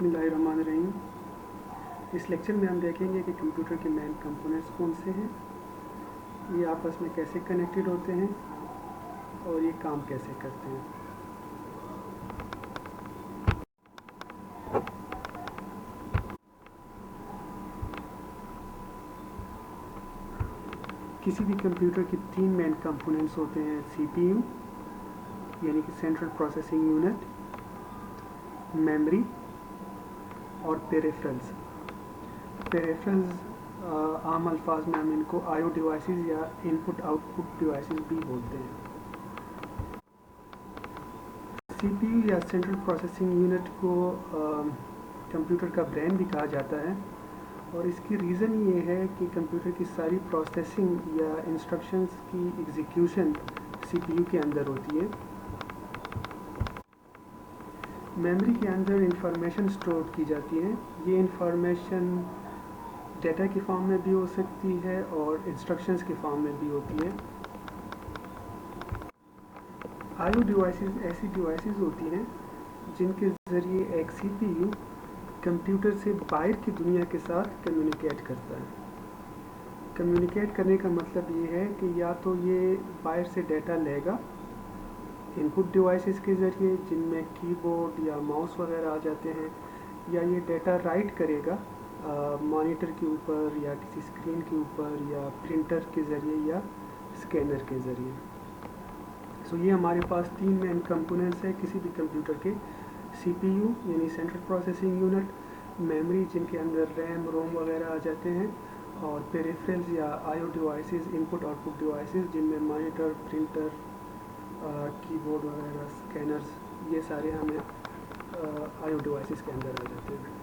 बिस्मिल्लाहिर्रहमानिर्रहीम। इस लेक्चर में हम देखेंगे कि कंप्यूटर के मेन कंपोनेंट्स कौन से हैं, ये आपस में कैसे कनेक्टेड होते हैं और ये काम कैसे करते हैं। किसी भी कंप्यूटर की तीन मेन कंपोनेंट्स होते हैं, सीपीयू यानी कि सेंट्रल प्रोसेसिंग यूनिट, मेमोरी और पेरिफेरल्स। पेरिफेरल्स आम अल्फाज में हम इनको आईओ डिवाइसेस या इनपुट आउटपुट डिवाइसेस भी बोलते हैं। सीपीयू या सेंट्रल प्रोसेसिंग यूनिट को कंप्यूटर का ब्रेन भी कहा जाता है और इसकी रीज़न ये है कि कंप्यूटर की सारी प्रोसेसिंग या इंस्ट्रक्शंस की एग्जीक्यूशन सीपीयू के अंदर होती है। मेमोरी के अंदर इंफॉर्मेशन स्टोर की जाती है। ये इंफॉर्मेशन डेटा की फॉर्म में भी हो सकती है और इंस्ट्रक्शंस की फॉर्म में भी होती है। आईओ डिवाइसेस ऐसी डिवाइसेस होती हैं जिनके ज़रिए एक सीपीयू कंप्यूटर से बाहर की दुनिया के साथ कम्युनिकेट करता है। कम्युनिकेट करने का मतलब ये है कि या तो ये बाहर से डेटा लेगा इनपुट डिवाइसेस के ज़रिए जिनमें कीबोर्ड या माउस वगैरह आ जाते हैं, या ये डेटा राइट करेगा मॉनिटर के ऊपर या किसी स्क्रीन के ऊपर या प्रिंटर के ज़रिए या स्कैनर के ज़रिए। सो ये हमारे पास तीन मेन कंपोनेंट्स हैं किसी भी कंप्यूटर के, सीपीयू यानी सेंट्रल प्रोसेसिंग यूनिट, मेमोरी जिनके अंदर रैम रोम वगैरह आ जाते हैं, और पेरिफेरल्स या IO devices input output devices जिनमें मॉनिटर, प्रिंटर, कीबोर्ड वगैरह, स्कैनर्स, ये सारे हमें आईओ डिवाइसेस के अंदर आ जाते हैं।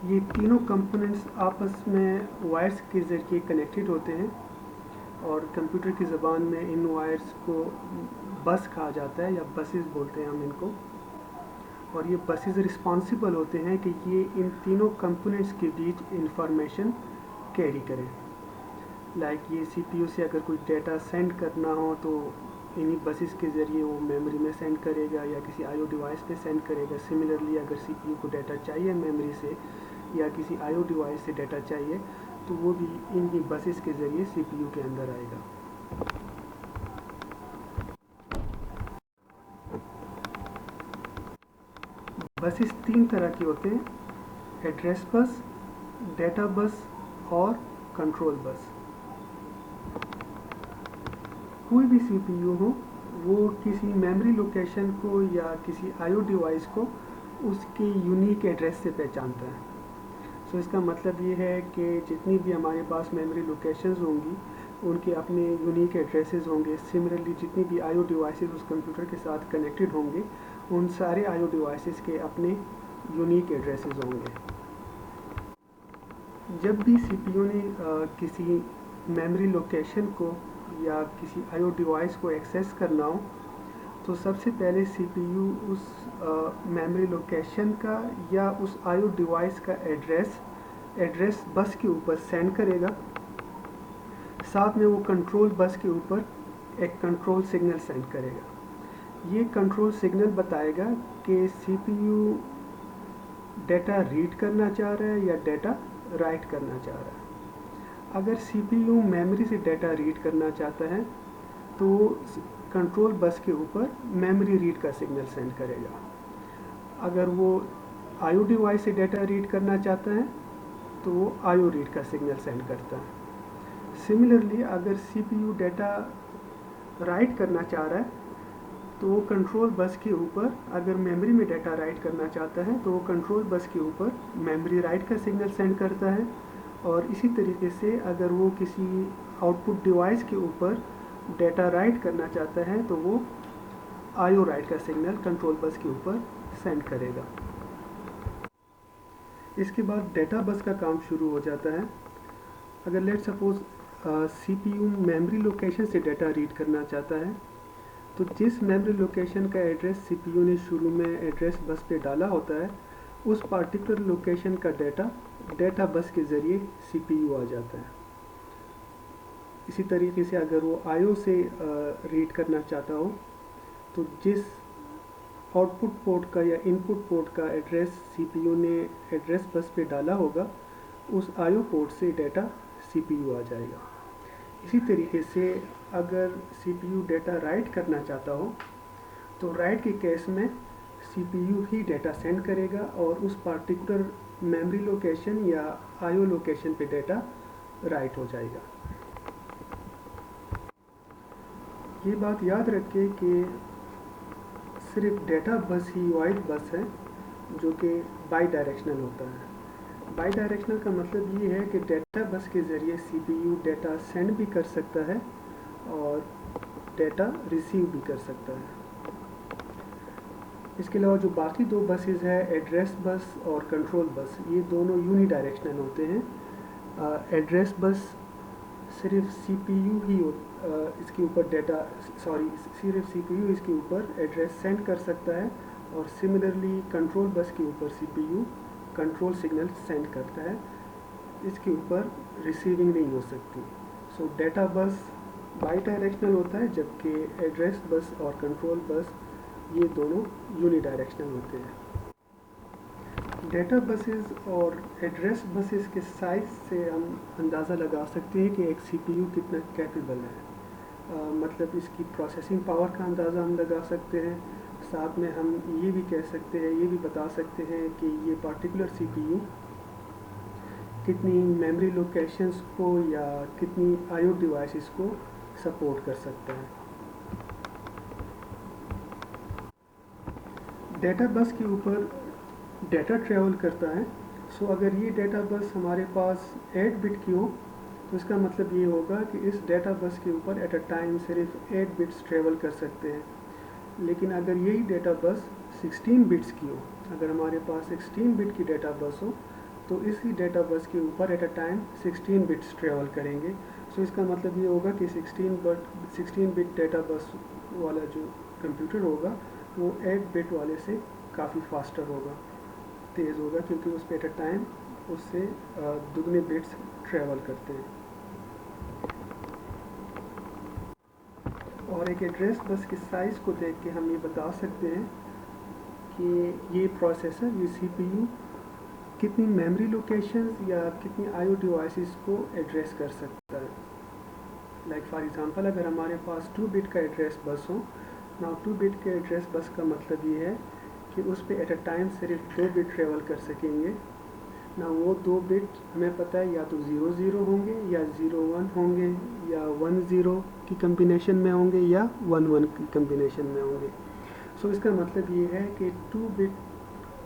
ये तीनों कंपोनेंट्स आपस में वायर्स के ज़रिए कनेक्टेड होते हैं और कंप्यूटर की ज़बान में इन वायर्स को बस कहा जाता है या बसेस बोलते हैं हम इनको। और ये बसेस रिस्पॉन्सिबल होते हैं कि ये इन तीनों कंपोनेंट्स के बीच इंफॉर्मेशन कैरी करें। लाइक ये सीपीयू से अगर कोई डेटा सेंड करना हो तो इन्हीं बसेस के ज़रिए वो मेमोरी में सेंड करेगा या किसी आईओ डिवाइस पे सेंड करेगा। सिमिलरली अगर सीपीयू को डाटा चाहिए मेमोरी से या किसी आईओ डिवाइस से डाटा चाहिए तो वो भी इन्हीं बसेस के ज़रिए सीपीयू के अंदर आएगा। बसेस तीन तरह के होते हैं, एड्रेस बस, डेटा बस और कंट्रोल बस। कोई भी सीपीयू हो वो किसी मेमोरी लोकेशन को या किसी आईओ डिवाइस को उसके यूनिक एड्रेस से पहचानता है। सो इसका मतलब ये है कि जितनी भी हमारे पास मेमोरी लोकेशंस होंगी उनके अपने यूनिक एड्रेसेस होंगे। सिमिलरली जितनी भी आईओ डिवाइसेस उस कंप्यूटर के साथ कनेक्टेड होंगे उन सारे आईओ डिवाइसेस के अपने यूनिक एड्रेसेस होंगे। जब भी सीपीयू ने किसी मेमोरी लोकेशन को या किसी आईओ डिवाइस को एक्सेस करना हो तो सबसे पहले सीपीयू उस मेमोरी लोकेशन का या उस आईओ डिवाइस का एड्रेस बस के ऊपर सेंड करेगा। साथ में वो कंट्रोल बस के ऊपर एक कंट्रोल सिग्नल सेंड करेगा। ये कंट्रोल सिग्नल बताएगा कि सीपीयू डेटा रीड करना चाह रहा है या डेटा राइट करना चाह रहा है। अगर सीपीयू मेमोरी से डेटा रीड करना चाहता है तो कंट्रोल बस के ऊपर मेमोरी रीड का सिग्नल सेंड करेगा। अगर वो आईओ डिवाइस से डेटा रीड करना चाहता है तो वो आईओ रीड का सिग्नल सेंड करता है। सिमिलरली अगर सीपीयू डेटा राइट करना चाह रहा है तो वो कंट्रोल बस के ऊपर, अगर मेमोरी में डेटा राइट करना चाहता है तो वो कंट्रोल बस के ऊपर मेमोरी राइट का सिग्नल सेंड करता है। और इसी तरीके से अगर वो किसी आउटपुट डिवाइस के ऊपर डेटा राइट करना चाहता है तो वो आईओ राइट का सिग्नल कंट्रोल बस के ऊपर सेंड करेगा। इसके बाद डेटा बस का काम शुरू हो जाता है। अगर let suppose CPU memory location से डेटा रीड करना चाहता है तो जिस मेमोरी लोकेशन का एड्रेस सीपीयू ने शुरू में एड्रेस बस पे डाला होता है उस पार्टिकुलर लोकेशन का डेटा बस के ज़रिए सीपीयू आ जाता है। इसी तरीके से अगर वो आईओ से रीड करना चाहता हो तो जिस आउटपुट पोर्ट का या इनपुट पोर्ट का एड्रेस सीपीयू ने एड्रेस बस पे डाला होगा, उस आईओ पोर्ट से डाटा सीपीयू आ जाएगा। इसी तरीके से अगर सीपीयू डाटा राइट करना चाहता हो तो राइट के केस में सीपीयू ही डाटा सेंड करेगा और उस पार्टिकुलर मेमोरी लोकेशन या आईओ लोकेशन पे डाटा राइट हो जाएगा। ये बात याद रखें कि सिर्फ डाटा बस ही वाइड बस है जो कि बाई डायरेक्शनल होता है। बाई डायरेक्शनल का मतलब ये है कि डाटा बस के ज़रिए सीपीयू डाटा सेंड भी कर सकता है और डाटा रिसीव भी कर सकता है। इसके अलावा जो बाकी दो बसेस है, एड्रेस बस और कंट्रोल बस, ये दोनों यूनी डायरेक्शनल होते हैं। एड्रेस बस सिर्फ सीपीयू ही इसके ऊपर सिर्फ सीपीयू इसके ऊपर एड्रेस सेंड कर सकता है और सिमिलरली कंट्रोल बस के ऊपर सीपीयू कंट्रोल सिग्नल सेंड करता है, इसके ऊपर रिसीविंग नहीं हो सकती। सो डाटा बस बाई डायरेक्शनल होता है जबकि एड्रेस बस और कंट्रोल बस ये दोनों यूनी डायरेक्शनल होते हैं। डाटा बसेस और एड्रेस बसेस के साइज से हम अंदाज़ा लगा सकते हैं कि एक सीपीयू कितना कैपेबल है। मतलब इसकी प्रोसेसिंग पावर का अंदाज़ा हम लगा सकते हैं। साथ में हम ये भी कह सकते हैं, ये भी बता सकते हैं कि ये पार्टिकुलर सीपीयू कितनी मेमोरी लोकेशंस को या कितनी आईओ डिवाइसेस को सपोर्ट कर सकता है। डाटा बस के ऊपर डाटा ट्रैवल करता है। सो अगर ये डाटा बस हमारे पास 8 बिट की हो तो इसका मतलब ये होगा कि इस डाटा बस के ऊपर एट अ टाइम सिर्फ 8 बिट्स ट्रैवल कर सकते हैं। लेकिन अगर यही डाटा बस 16 बिट्स की हो, अगर हमारे पास 16 बिट की डाटा बस हो तो इसी डाटा बस के ऊपर at a time 16 bits travel करेंगे। सो इसका मतलब ये होगा कि 16 बिट डाटा बस वाला जो कंप्यूटर होगा वो 8 बिट वाले से काफ़ी फास्टर होगा, तेज़ होगा, क्योंकि उस पे एट अ टाइम उससे दुगने बिट्स ट्रैवल करते हैं। और एक एड्रेस बस के साइज़ को देख के हम ये बता सकते हैं कि ये प्रोसेसर, ये सीपीयू कितनी मेमोरी लोकेशंस या कितनी आईओ डिवाइसेस को एड्रेस कर सकता है। लाइक फॉर एग्जांपल अगर हमारे पास 2 बिट का एड्रेस बस हो, नाउ 2 बिट के एड्रेस बस का मतलब ये है कि उस पे एट अ टाइम सिर्फ 2 बिट ट्रेवल कर सकेंगे ना। वो 2 बिट हमें पता है या तो 00 होंगे या 01 होंगे या 10 की कम्बिनेशन में होंगे या 11 की कम्बिनेशन में होंगे। सो इसका मतलब ये है कि 2 बिट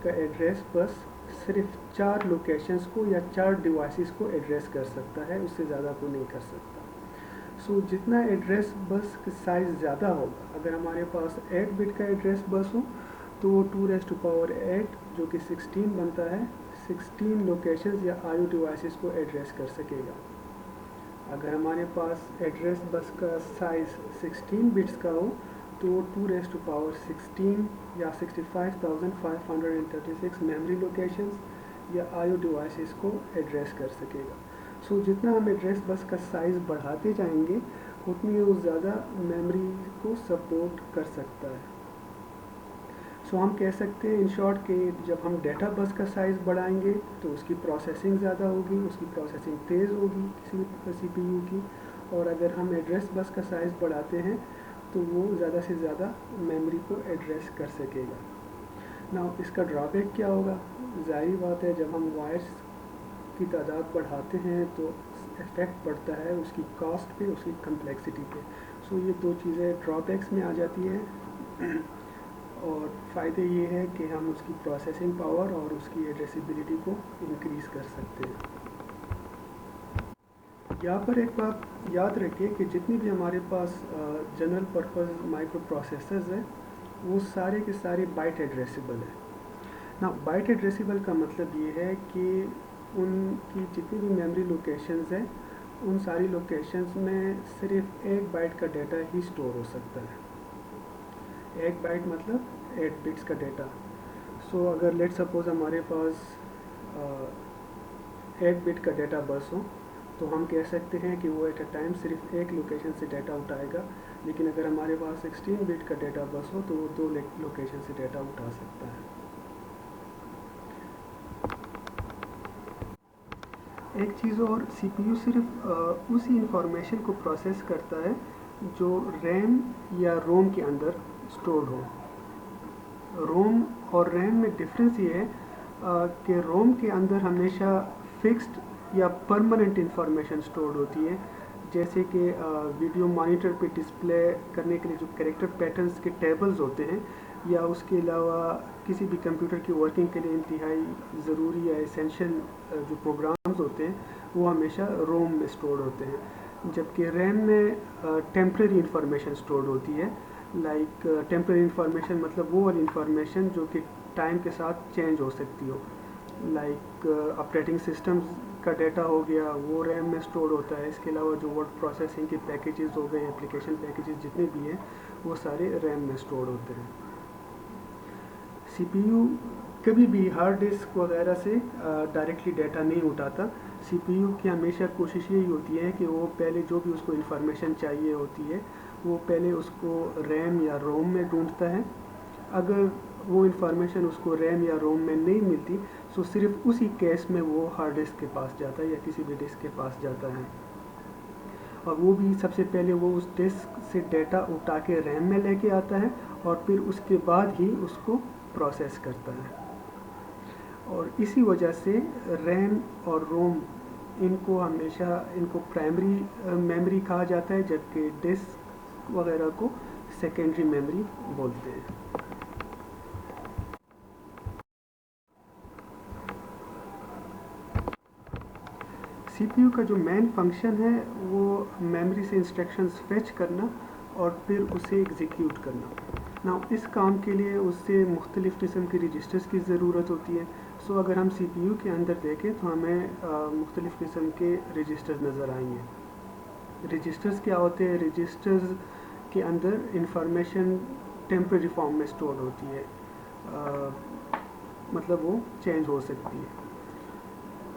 का एड्रेस बस सिर्फ 4 लोकेशंस को या 4 डिवाइसेस को एड्रेस कर सकता है, उससे ज़्यादा को नहीं कर सकता। सो जितना एड्रेस बस का साइज़ ज़्यादा होगा, अगर हमारे पास 8 बिट का एड्रेस बस हो तो वो 2⁸ जो कि 16 बनता है, 16 लोकेशंस या आईओ डिवाइसेस को एड्रेस कर सकेगा। अगर हमारे पास एड्रेस बस का साइज़ 16 बिट्स का हो तो वो 2⁻16 या 65,536 मेमोरी लोकेशंस या आईओ डिवाइसेस को एड्रेस कर सकेगा। सो जितना हम एड्रेस बस का साइज़ बढ़ाते जाएंगे उतनी वो ज़्यादा मेमोरी को सपोर्ट कर सकता है। सो हम कह सकते हैं इन शॉर्ट कि जब हम डाटा बस का साइज़ बढ़ाएंगे तो उसकी प्रोसेसिंग ज़्यादा होगी, उसकी प्रोसेसिंग तेज़ होगी किसी भी सीपीयू की, और अगर हम एड्रेस बस का साइज़ बढ़ाते हैं तो वो ज़्यादा से ज़्यादा मेमोरी को एड्रेस कर सकेगा। ना इसका ड्रॉबैक क्या होगा? ज़ाहिर बात है जब हम वायर्स की तादाद बढ़ाते हैं तो इफ़ेक्ट पड़ता है उसकी कॉस्ट पे, उसकी कम्प्लेक्सिटी पे। सो ये दो चीज़ें ड्रॉबैक्स में आ जाती हैं और फ़ायदे ये है कि हम उसकी प्रोसेसिंग पावर और उसकी एड्रेसिबिलिटी को इंक्रीज़ कर सकते हैं। यहाँ पर एक बात याद रखिए कि जितनी भी हमारे पास जनरल पर्पज़ माइक्रो प्रोसेसर्स हैं वो सारे के सारे बाइट एड्रेसिबल हैं ना। बाइट एड्रेसिबल का मतलब ये है कि उनकी जितनी भी मेमोरी लोकेशंस हैं उन सारी लोकेशंस में सिर्फ 1 बाइट का डाटा ही स्टोर हो सकता है। 1 बाइट मतलब 8 बिट्स का डाटा। सो अगर लेट सपोज़ हमारे पास 8 बिट का डाटा बस हो तो हम कह सकते हैं कि वो एट अ टाइम सिर्फ एक लोकेशन से डाटा उठाएगा, लेकिन अगर हमारे पास 16 बिट का डेटा बस हो तो वो 2 लोकेशन से डेटा उठा सकता है। एक चीज़ और, सीपीयू सिर्फ उसी इंफॉर्मेशन को प्रोसेस करता है जो रैम या रोम के अंदर स्टोर्ड हो। रोम और रैम में डिफरेंस ये है कि रोम के अंदर हमेशा फिक्स्ड या परमानेंट इंफॉर्मेशन स्टोर्ड होती है, जैसे कि वीडियो मॉनिटर पे डिस्प्ले करने के लिए जो कैरेक्टर पैटर्न्स के टेबल्स होते हैं, या उसके अलावा किसी भी कंप्यूटर की वर्किंग के लिए इंतहाई ज़रूरी या एसेंशियल जो प्रोग्राम्स होते हैं वो हमेशा रोम में स्टोर्ड होते हैं। जबकि रैम में टेम्प्रेरी इंफॉर्मेशन स्टोर्ड होती है। लाइक टेम्प्रेरी इंफॉर्मेशन मतलब वो वाली इंफॉर्मेशन जो कि टाइम के साथ चेंज हो सकती हो। लाइक ऑपरेटिंग सिस्टम्स का डेटा हो गया, वो रैम में स्टोर होता है। इसके अलावा जो वर्ड प्रोसेसिंग के पैकेजेस हो गए, एप्लीकेशन पैकेजेस जितने भी हैं, वो सारे रैम में स्टोर होते हैं। सीपीयू कभी भी हार्ड डिस्क वगैरह से डायरेक्टली डेटा नहीं उठाता। सीपीयू की हमेशा कोशिश यही होती है कि वो पहले जो भी उसको इन्फॉर्मेशन चाहिए होती है वो पहले उसको रैम या रोम में ढूंढता है। अगर वो इन्फॉर्मेशन उसको रैम या रोम में नहीं मिलती तो सिर्फ उसी केस में वो हार्ड डिस्क के पास जाता है या किसी भी डिस्क के पास जाता है, और वो भी सबसे पहले वो उस डिस्क से डेटा उठा के रैम में लेके आता है और फिर उसके बाद ही उसको प्रोसेस करता है। और इसी वजह से रैम और रोम इनको प्राइमरी मेमोरी कहा जाता है, जबकि डिस्क वगैरह को सेकेंडरी मेमोरी बोलते हैं। सीपीयू का जो मेन फंक्शन है वो मेमोरी से इंस्ट्रक्शंस फेच करना और फिर उसे एग्जीक्यूट करना। ना इस काम के लिए उससे मुख्तलिफ़ किस्म के रजिस्टर्स की ज़रूरत होती है। सो अगर हम सीपीयू के अंदर देखें तो हमें मुख्तलिफ़ किस्म के रजिस्टर्स नज़र आएंगे। रजिस्टर्स क्या होते हैं? रजिस्टर्स के अंदर इंफॉर्मेशन टेम्परेरी फॉर्म में स्टोर होती है, मतलब वो चेंज हो सकती है।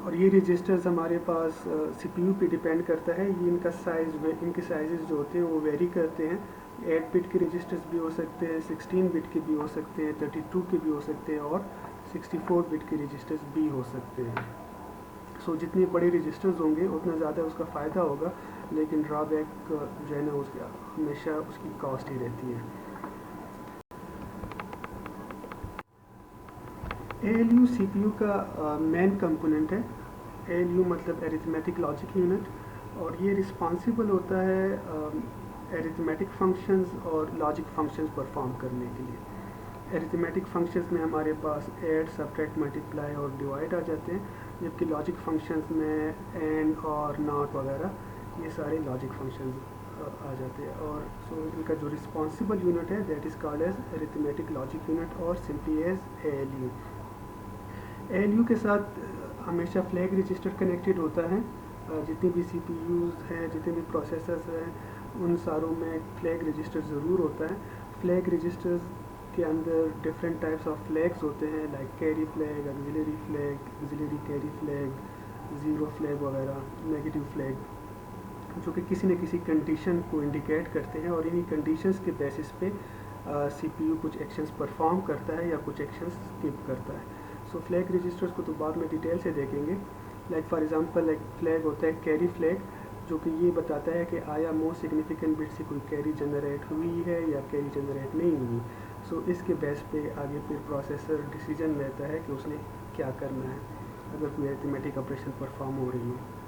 और ये रजिस्टर्स हमारे पास सीपीयू पे डिपेंड करता है। ये इनका इनके साइज़ जो होते हैं वो वेरी करते हैं। 8 बिट के रजिस्टर्स भी हो सकते हैं, 16 बिट के भी हो सकते हैं, 32 के भी हो सकते हैं और 64 बिट के रजिस्टर्स भी हो सकते हैं। सो जितने बड़े रजिस्टर्स होंगे उतना ज़्यादा उसका फ़ायदा होगा, लेकिन ड्रॉबैक जो है ना उसका हमेशा उसकी कॉस्ट ही रहती है। ALU सीपीयू का मेन कंपोनेंट है। ALU मतलब अरिथमेटिक लॉजिक यूनिट, और ये रिस्पॉन्सिबल होता है अरिथमेटिक फंक्शंस और लॉजिक फंक्शंस परफॉर्म करने के लिए। अरिथमेटिक फंक्शंस में हमारे पास ऐड, सब्ट्रैक्ट, मल्टीप्लाई और डिवाइड आ जाते हैं, जबकि लॉजिक फंक्शंस में एंड और नॉट वगैरह ये सारे लॉजिक फंक्शंस आ जाते हैं। और सो इनका जो रिस्पॉन्सिबल यूनिट है that is called as arithmetic logic unit और सिंपली एज ALU। ALU के साथ हमेशा फ्लैग रजिस्टर कनेक्टेड होता है। जितने भी CPUs हैं, जितने भी प्रोसेसर्स हैं, उन सारों में फ्लैग रजिस्टर ज़रूर होता है। फ्लैग रजिस्टर्स के अंदर डिफरेंट टाइप्स ऑफ फ्लैग्स होते हैं, like carry flag, auxiliary carry flag, zero flag वगैरह, नेगेटिव फ्लैग, जो कि किसी न किसी कंडीशन को इंडिकेट करते हैं, और इन्हीं कंडीशंस के बेसिस पे CPU कुछ एक्शंस परफॉर्म करता है या कुछ एक्शंस स्किप करता है। सो फ्लैग रजिस्टर्स को तो बाद में डिटेल से देखेंगे। लाइक फॉर एग्जांपल एक फ्लैग होता है कैरी फ्लैग, जो कि ये बताता है कि आया मोस्ट सिग्निफिकेंट बिट से कोई कैरी जनरेट हुई है या कैरी जनरेट नहीं हुई। सो इसके बेस पे आगे फिर प्रोसेसर डिसीजन लेता है कि उसने क्या करना है अगर कोई अरिथमेटिक ऑपरेशन परफॉर्म हो रही है।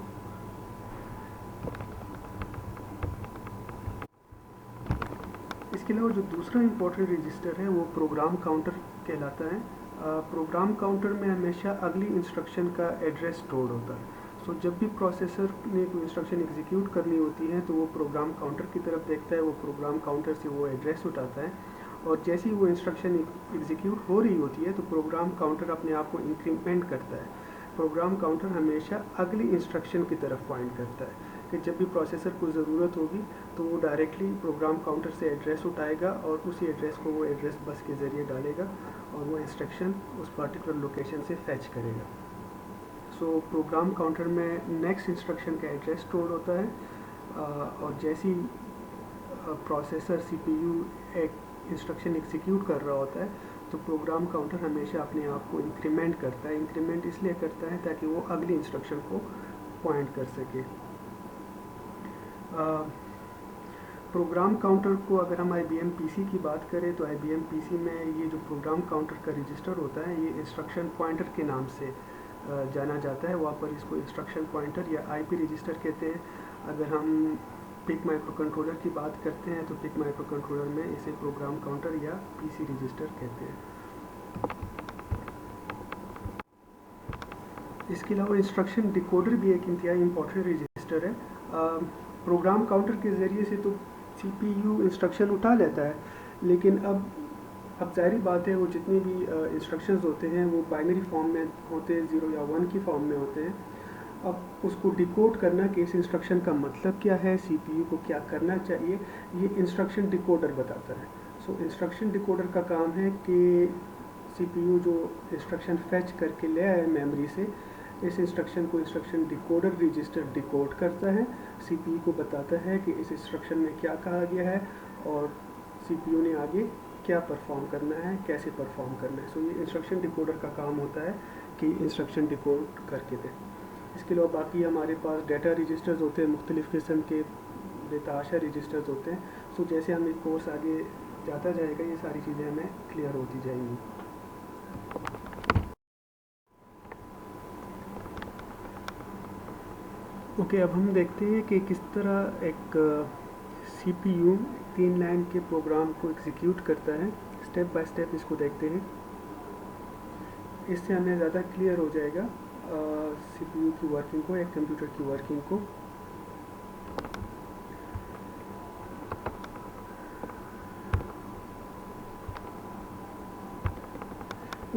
इसके अलावा जो दूसरा इंपॉर्टेंट रजिस्टर है वो प्रोग्राम काउंटर कहलाता है। प्रोग्राम काउंटर में हमेशा अगली इंस्ट्रक्शन का एड्रेस स्टोर्ड होता है। सो जब भी प्रोसेसर ने कोई इंस्ट्रक्शन एग्जीक्यूट करनी होती है तो वो प्रोग्राम काउंटर की तरफ देखता है, वो प्रोग्राम काउंटर से वो एड्रेस उठाता है, और जैसे ही वो इंस्ट्रक्शन एग्जीक्यूट हो रही होती है तो प्रोग्राम काउंटर अपने आप को इंक्रीमेंट करता है। प्रोग्राम काउंटर हमेशा अगली इंस्ट्रक्शन की तरफ पॉइंट करता है कि जब भी प्रोसेसर को ज़रूरत होगी तो वो डायरेक्टली प्रोग्राम काउंटर से एड्रेस उठाएगा और उसी एड्रेस को वो एड्रेस बस के ज़रिए डालेगा और वो इंस्ट्रक्शन उस पर्टिकुलर लोकेशन से फैच करेगा। सो प्रोग्राम काउंटर में नेक्स्ट इंस्ट्रक्शन का एड्रेस स्टोर होता है, और जैसी प्रोसेसर सीपीयू एक इंस्ट्रक्शन एग्जीक्यूट कर रहा होता है, तो प्रोग्राम काउंटर हमेशा अपने आप को इंक्रीमेंट करता है। इंक्रीमेंट इसलिए करता है ताकि वो अगली इंस्ट्रक्शन को पॉइंट कर सके। प्रोग्राम काउंटर को अगर हम IBM PC की बात करें तो IBM PC में ये जो प्रोग्राम काउंटर का रजिस्टर होता है, ये इंस्ट्रक्शन पॉइंटर के नाम से जाना जाता है। वहाँ पर इसको इंस्ट्रक्शन पॉइंटर या IP रजिस्टर कहते हैं। अगर हम पिक माइक्रो कंट्रोलर की बात करते हैं तो पिक माइक्रो कंट्रोलर में इसे प्रोग्राम काउंटर या PC रजिस्टर कहते हैं। इसके अलावा इंस्ट्रक्शन डिकोडर भी एक इंतहाई इम्पोर्टेंट रजिस्टर है। प्रोग्राम काउंटर के ज़रिए से तो CPU इंस्ट्रक्शन उठा लेता है, लेकिन अब ज़ाहिर बात है वो जितनी भी इंस्ट्रक्शंस होते हैं वो बाइनरी फॉर्म में होते हैं, 0 या 1 की फॉर्म में होते हैं। अब उसको डिकोड करना कि इस इंस्ट्रक्शन का मतलब क्या है, CPU को क्या करना चाहिए, ये इंस्ट्रक्शन डिकोडर बताता है। सो इंस्ट्रक्शन डिकोडर का काम है कि CPU जो इंस्ट्रक्शन फेच करके ले आए मेमोरी से, इस इंस्ट्रक्शन को इंस्ट्रक्शन डिकोडर रजिस्टर डिकोड करता है, CPU को बताता है कि इस इंस्ट्रक्शन में क्या कहा गया है और CPU ने आगे क्या परफॉर्म करना है, कैसे परफॉर्म करना है। सो ये इंस्ट्रक्शन डिकोडर का काम होता है कि इंस्ट्रक्शन डिकोड करके दे। इसके अलावा बाकी हमारे पास डाटा रजिस्टर्स होते हैं, मुख्तलिफ़ किस्म के बेताशा रजिस्टर्स होते हैं। सो जैसे हम एक कोर्स आगे जाता जाएगा ये सारी चीज़ें हमें क्लियर होती जाएंगी। ओके, अब हम देखते हैं कि किस तरह एक CPU 3 लाइन के प्रोग्राम को एग्जीक्यूट करता है। स्टेप बाय स्टेप इसको देखते हैं, इससे हमें ज़्यादा क्लियर हो जाएगा CPU की वर्किंग को, एक कंप्यूटर की वर्किंग को।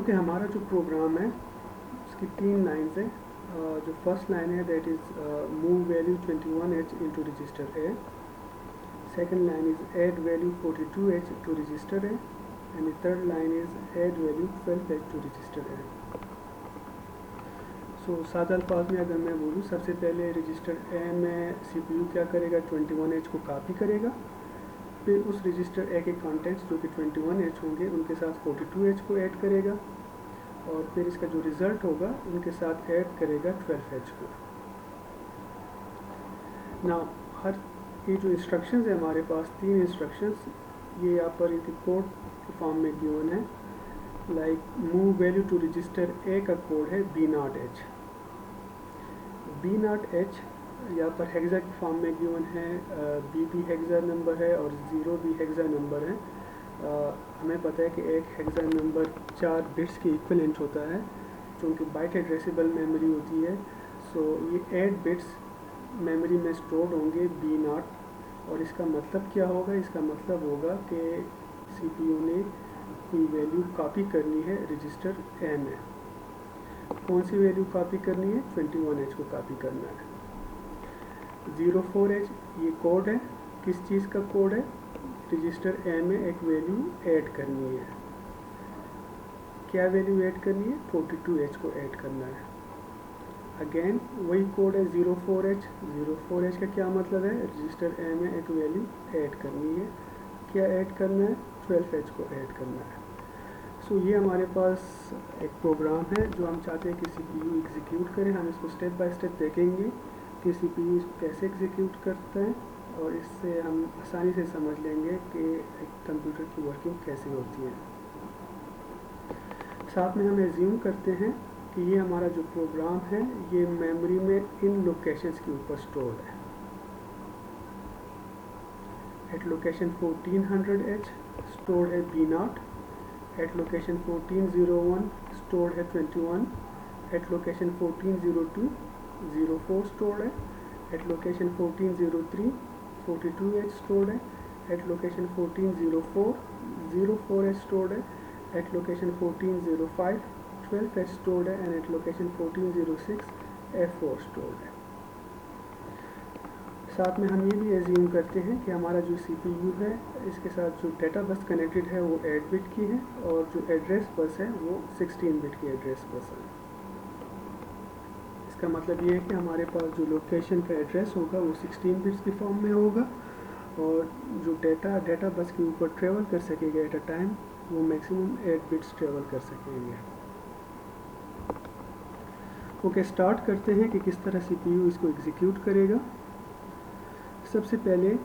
ओके, हमारा जो प्रोग्राम है उसकी 3 लाइन्स है। जो फर्स्ट लाइन है that is move value 21H into register A। Second line is add value 42H to register A and the third line is add value 12H to register A। So सादा अल्फाज में अगर मैं बोलूँ, सबसे पहले register A में CPU क्या करेगा, 21H को कॉपी करेगा, फिर उस रजिस्टर A के कंटेंट्स जो कि 21H होंगे उनके साथ 42H को ऐड करेगा और फिर इसका जो रिज़ल्ट होगा उनके साथ ऐड करेगा 12H को। ना हर ये जो इंस्ट्रक्शंस है हमारे पास 3 इंस्ट्रक्शंस, ये यहाँ पर एक कोड के फॉर्म में गिवन है। Like move value to register A का कोड है B0H। B0H यहाँ पर हेक्सा के फॉर्म में गिवन है, BB हेक्सा नंबर है और 0B हेक्सा नंबर है। हमें पता है कि एक हेक्सा नंबर 4 बिट्स के इक्विवेलेंट होता है, चूँकि बाइट एड्रेसेबल मेमोरी होती है। सो ये 8 बिट्स मेमोरी में स्टोर्ड होंगे B0, और इसका मतलब क्या होगा, इसका मतलब होगा कि CPU ने कोई वैल्यू कॉपी करनी है रजिस्टर A में। कौन सी वैल्यू कॉपी करनी है, 21H को कॉपी करना है। 04H ये कोड है, किस चीज़ का कोड है, रजिस्टर A में एक वैल्यू ऐड करनी है। क्या वैल्यू ऐड करनी है, 42H को ऐड करना है। अगेन वही कोड है 04H। 04H का क्या मतलब है, रजिस्टर A में एक वैल्यू ऐड करनी है। क्या ऐड करना है, 12H को ऐड करना है। सो ये हमारे पास एक प्रोग्राम है जो हम चाहते हैं कि CPU एग्जीक्यूट करें। हम इसको स्टेप बाय स्टेप देखेंगे कि CPU कैसे एग्जीक्यूट करता है, और इससे हम आसानी से समझ लेंगे कि एक कंप्यूटर की वर्किंग कैसे होती है। साथ में हम एज्यूम करते हैं कि ये हमारा जो प्रोग्राम है ये मेमोरी में इन लोकेशंस के ऊपर स्टोर्ड है। एट लोकेशन 1400H स्टोर्ड है B0, एट लोकेशन 1401 स्टोर्ड है 21, एट लोकेशन 1402 04 स्टोर्ड है, एट लोकेशन 1403 42H स्टोर्ड है, एट लोकेशन 1404 04H स्टोर्ड है, एट लोकेशन 1405 12H स्टोर्ड है, and at location 1406 F4 stored है। साथ में हम ये भी एज्यूम करते हैं कि हमारा जो CPU है इसके साथ जो डेटा बस कनेक्टेड है वो 8 बिट की है, और जो एड्रेस बस है वो 16 बिट की एड्रेस बस है। इसका मतलब ये है कि हमारे पास जो लोकेशन का एड्रेस होगा वो 16 बिट्स की फॉर्म में होगा, और जो डाटा बस के ऊपर ट्रेवल कर सकेगा एट अ टाइम, वो मैक्सिमम 8 बिट्स ट्रेवल कर सकेंगे। ओके, स्टार्ट करते हैं कि किस तरह CPU इसको एग्जीक्यूट करेगा। सबसे पहले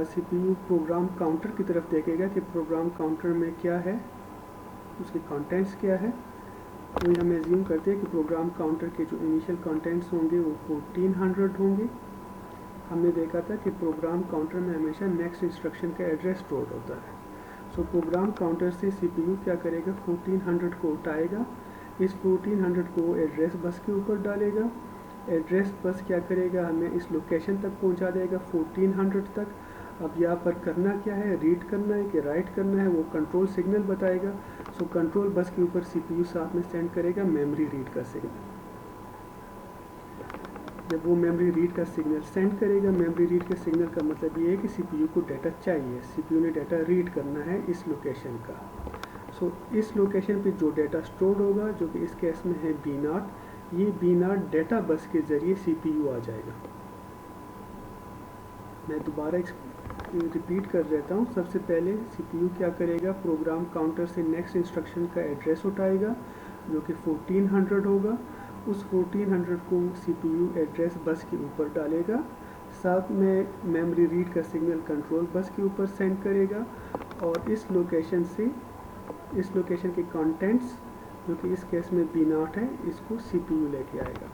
CPU प्रोग्राम काउंटर की तरफ देखेगा कि प्रोग्राम काउंटर में क्या है, उसके कंटेंट्स क्या है। तो हम एज्यूम करते हैं कि प्रोग्राम काउंटर के जो इनिशियल कंटेंट्स होंगे वो 1400 होंगे। हमने देखा था कि प्रोग्राम काउंटर में हमेशा नेक्स्ट इंस्ट्रक्शन का एड्रेस स्टोर होता है। सो प्रोग्राम काउंटर से CPU क्या करेगा, 1400 को उठाएगा, इस 1400 को एड्रेस बस के ऊपर डालेगा। एड्रेस बस क्या करेगा, हमें इस लोकेशन तक पहुंचा देगा 1400 तक। अब यहाँ पर करना क्या है, रीड करना है कि राइट करना है, वो कंट्रोल सिग्नल बताएगा। सो कंट्रोल बस के ऊपर CPU साथ में सेंड करेगा मेमोरी रीड का सिग्नल। जब वो मेमोरी रीड का सिग्नल सेंड करेगा, मेमोरी रीड के सिग्नल का मतलब ये है कि CPU को डाटा चाहिए, CPU ने डाटा रीड करना है इस लोकेशन का। सो इस लोकेशन पे जो डाटा स्टोर होगा, जो कि इस केस में है B0, ये B0 डाटा बस के ज़रिए CPU आ जाएगा। मैं दोबारा रिपीट कर देता हूँ। सबसे पहले CPU क्या करेगा, प्रोग्राम काउंटर से नेक्स्ट इंस्ट्रक्शन का एड्रेस उठाएगा जो कि 1400 होगा। उस 1400 को CPU एड्रेस बस के ऊपर डालेगा, साथ में मेमोरी रीड का सिग्नल कंट्रोल बस के ऊपर सेंड करेगा, और इस लोकेशन के कंटेंट्स जो कि इस केस में B0 है, इसको CPU लेके आएगा।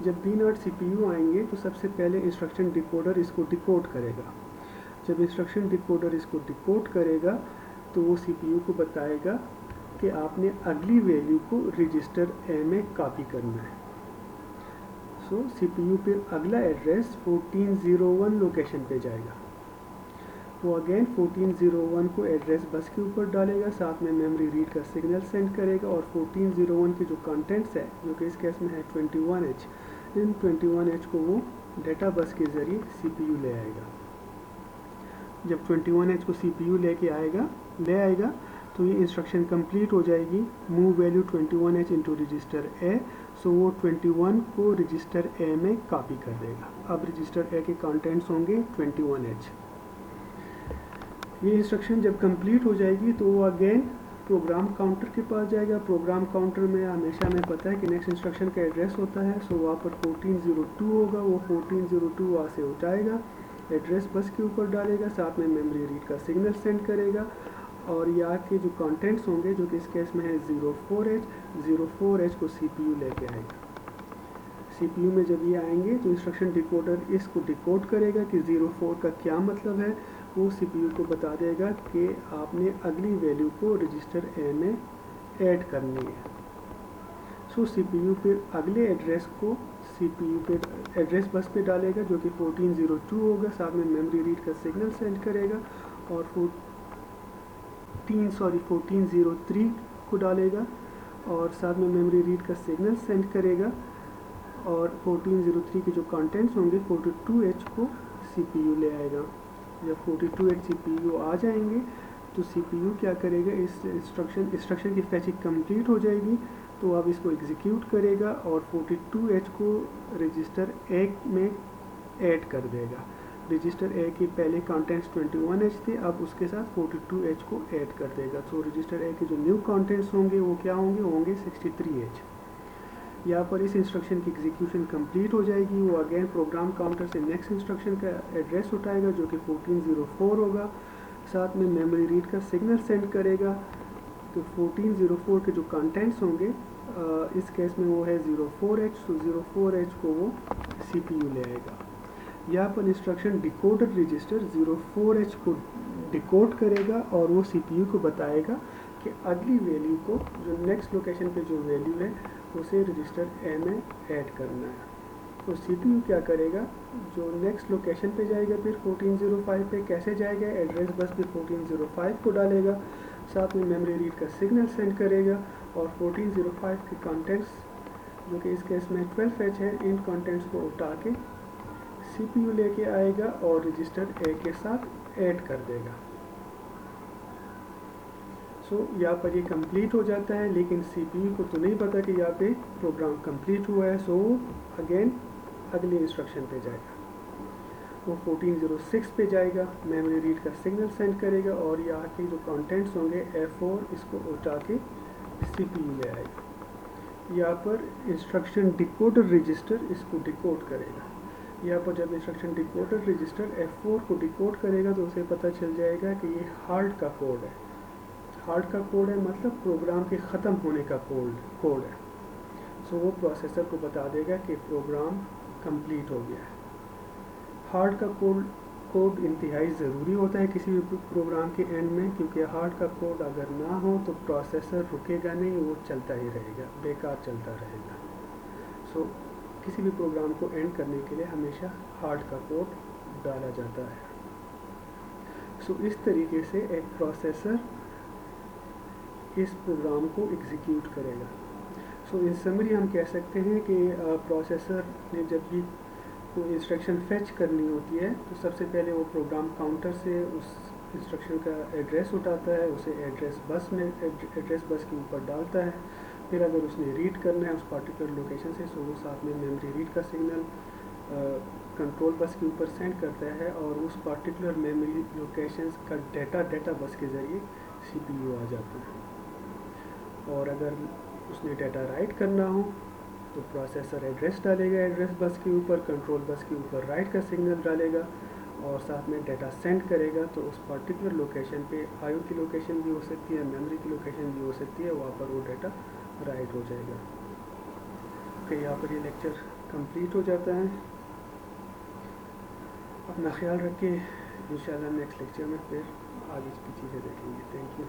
जब B0 CPU आएंगे तो सबसे पहले इंस्ट्रक्शन डिकोडर इसको डिकोड करेगा। जब इंस्ट्रक्शन डिकोडर इसको डिकोड करेगा तो वो CPU को बताएगा कि आपने अगली वैल्यू को रजिस्टर A में कॉपी करना है। सो CPU पे अगला एड्रेस 1401 लोकेशन पे जाएगा। वो अगेन 1401 को एड्रेस बस के ऊपर डालेगा, साथ में मेमोरी रीड का सिग्नल सेंड करेगा, और 1401 के जो कंटेंट्स है जो कि इस केस में है 21H, इन 21H को वो डाटा बस के ज़रिए CPU ले आएगा। जब 21H को CPU ले आएगा तो ये इंस्ट्रक्शन कंप्लीट हो जाएगी, move value 21H into register A। सो वो 21 को रजिस्टर A में कॉपी कर देगा। अब रजिस्टर A के कंटेंट्स होंगे 21H। ये इंस्ट्रक्शन जब कंप्लीट हो जाएगी तो वो अगेन प्रोग्राम काउंटर के पास जाएगा। प्रोग्राम काउंटर में हमेशा हमें पता है कि नेक्स्ट इंस्ट्रक्शन का एड्रेस होता है। सो वहाँ पर 1402 होगा, वो 1402 वहाँ से उठाएगा, एड्रेस बस के ऊपर डालेगा, साथ में मेमोरी रीड का सिग्नल सेंड करेगा, और यहाँ के जो कंटेंट्स होंगे जो कि इस केस में है 04H को CPU लेके आएगा। CPU में जब ये आएंगे तो इंस्ट्रक्शन डिकोडर इसको डिकोड करेगा कि 04 का क्या मतलब है। वो CPU को बता देगा कि आपने अगली वैल्यू को रजिस्टर A में ऐड करनी है। सो CPU फिर अगले एड्रेस को CPU पे एड्रेस बस पे डालेगा जो कि 1402 होगा, साथ में मेमोरी रीड का सिग्नल सेंड करेगा, और 1403 को डालेगा और साथ में मेमोरी रीड का सिग्नल सेंड करेगा, और 1403 के जो कंटेंट्स होंगे 42H को CPU ले आएगा। जब 42H CPU आ जाएंगे तो CPU क्या करेगा, इस इंस्ट्रक्शन की फैचिंग कंप्लीट हो जाएगी तो अब इसको एग्जीक्यूट करेगा और 42H को रजिस्टर A में ऐड कर देगा। रजिस्टर A के पहले कंटेंट्स 21H थे, अब उसके साथ 42H को ऐड कर देगा। सो रजिस्टर A के जो न्यू कंटेंट्स होंगे वो क्या होंगे, होंगे 63H। यहाँ पर इस इंस्ट्रक्शन की एग्जीक्यूशन कंप्लीट हो जाएगी। वो अगेन प्रोग्राम काउंटर से नेक्स्ट इंस्ट्रक्शन का एड्रेस उठाएगा जो कि 1404 होगा, साथ में मेमोरी रीड का सिग्नल सेंड करेगा। तो 1404 के जो कंटेंट्स होंगे इस केस में वो है 04H, तो 04H को वो CPU ले आएगा। यहाँ पर इंस्ट्रक्शन डिकोडर रजिस्टर 04H को डिकोड करेगा और वो CPU को बताएगा कि अगली वैल्यू को, जो नेक्स्ट लोकेशन पे जो वैल्यू है उसे रजिस्टर A में ऐड करना है। तो CPU क्या करेगा, जो नेक्स्ट लोकेशन पे जाएगा फिर 1405 पे कैसे जाएगा, एड्रेस बस पे 1405 को डालेगा, साथ में मेमोरी रीड का सिग्नल सेंड करेगा, और 1405 के कंटेंट्स जो कि इस केस में 12H है, इन कंटेंट्स को उठा के CPU लेके आएगा और रजिस्टर A के साथ ऐड कर देगा। सो यहाँ पर ये कंप्लीट हो जाता है, लेकिन CPU को तो नहीं पता कि यहाँ पे प्रोग्राम कंप्लीट हुआ है। सो अगेन अगले इंस्ट्रक्शन पे जाएगा। वो 1406 पे जाएगा, मेमोरी रीड का सिग्नल सेंड करेगा और यहाँ के जो कंटेंट्स होंगे F4 इसको उठा के CPU ले आएगा। यहाँ पर इंस्ट्रक्शन डिकोडर रजिस्टर इसको डिकोड करेगा। यहाँ पर जब इंस्ट्रक्शन डिकोडर रजिस्टर F4 को डिकोड करेगा तो उसे पता चल जाएगा कि ये हार्ड का कोड है। हार्ड का कोड है मतलब प्रोग्राम के ख़त्म होने का कोड है। सो वो प्रोसेसर को बता देगा कि प्रोग्राम कंप्लीट हो गया है। हार्ड का कोड इंतहाई ज़रूरी होता है किसी भी प्रोग्राम के एंड में, क्योंकि हार्ड का कोड अगर ना हो तो प्रोसेसर रुकेगा नहीं, वो चलता ही रहेगा, बेकार चलता रहेगा। सो किसी भी प्रोग्राम को एंड करने के लिए हमेशा हार्ड का कोड डाला जाता है। सो इस तरीके से एक प्रोसेसर इस प्रोग्राम को एग्जीक्यूट करेगा। सो इन समरी हम कह सकते हैं कि प्रोसेसर ने जब भी कोई इंस्ट्रक्शन फेच करनी होती है तो सबसे पहले वो प्रोग्राम काउंटर से उस इंस्ट्रक्शन का एड्रेस उठाता है, उसे एड्रेस बस के ऊपर डालता है। फिर अगर उसने रीड करना है उस पर्टिकुलर लोकेशन से, सो वो साथ में मेमोरी रीड का सिग्नल कंट्रोल बस के ऊपर सेंड करता है और उस पर्टिकुलर मेमोरी लोकेशन का डेटा बस के ज़रिए CPU आ जाता है। और अगर उसने डेटा राइट करना हो तो प्रोसेसर एड्रेस डालेगा एड्रेस बस के ऊपर, कंट्रोल बस के ऊपर राइट का सिग्नल डालेगा और साथ में डेटा सेंड करेगा। तो उस पर्टिकुलर लोकेशन पे IO की लोकेशन भी हो सकती है, मेमोरी की लोकेशन भी हो सकती है, वहाँ पर वो डेटा राइट हो जाएगा। ओके, यहाँ पर ये लेक्चर कंप्लीट हो जाता है। अपना ख्याल रखिए, इंशाल्लाह नेक्स्ट लेक्चर में फिर आगे की चीज़ें देखेंगे। Thank you.